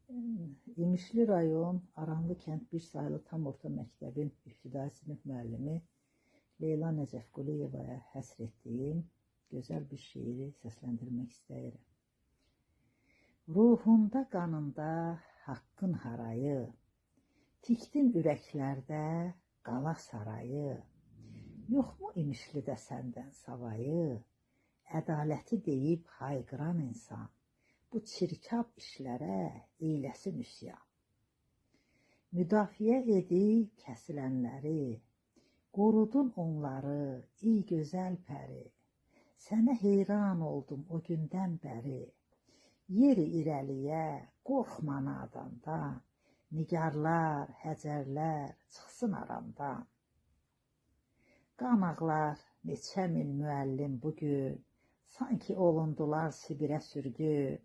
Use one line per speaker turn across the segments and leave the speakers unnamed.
İmişli rayon Aranlı kənd bir sayılı tam orta məktəbin ibtidai sinif müəllimi Leyla Nəcəfquliyevaya həsr etdiyim gözəl bir şeiri səsləndirmək istəyirəm. Ruhunda, qanında haqqın harayı, tikdin ürəklərdə qala sarayı, yoxmu imişlidə səndən savayı, ədaləti deyib hayqıran insan, bu çirkab işlərə eyləsin üsyan. Müdafiə edib kəsilənləri, qorudun onları, ey gözəl pəri, sənə heyran oldum o gündən bəri, yeri irəliyə, qorxma nadandan, nigarlar, həcərlər çıxsın aramdan. Qanaqlar neçə min müəllim bugün, sanki olundular Sibirə sürgün,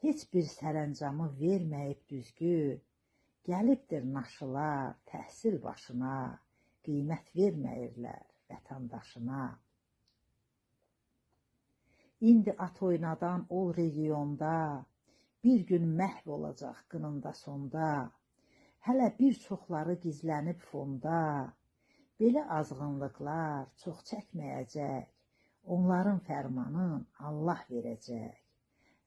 heç bir sərəncamı verməyib düzgün, gəlibdir naşılar təhsil başına, qiymət verməyirlər vətəndaşına. İndi at oynadan ol regionda, bir gün məhv olacaq qınında sonda, hələ bir çoxları gizlənib fonda, belə azğınlıqlar çox çəkməyəcək, onların fərmanın Allah verəcək.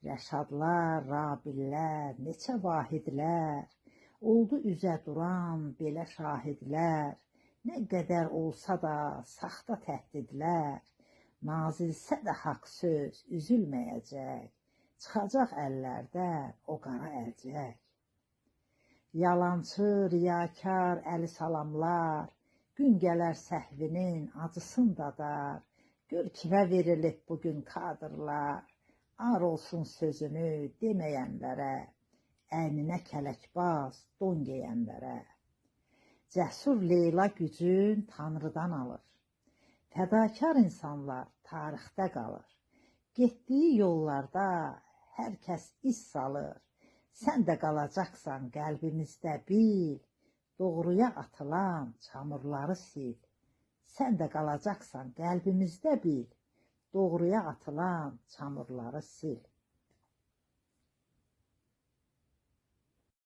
Rəşadlar, Rabillər, neçə vahidlər, oldu üzə duran belə şahidlər, nə qədər olsa da saxta təhdidlər, nazilsə də haqq söz üzülməyəcək, çıxacaq əllərdən o qara əlcək. Yalançı, riyakar, əli salamlar, gün gələr səhvinin acısını dadar, gör kimə verilib bugün kadrlar, ar olsun sözünü deməyənlərə, əyninə kələkbaz don geyənlərə. Cəsur Leyla gücün Tanrıdan alır, fədakar insanlar tarixdə qalır, getdiyi yollarda hər kəs iz salır, sən də qalacaqsan qəlbimizdə bil, doğruya atılan çamurları sil. Sən də qalacaqsan qəlbimizdə bil, doğruya atılan çamurları sil.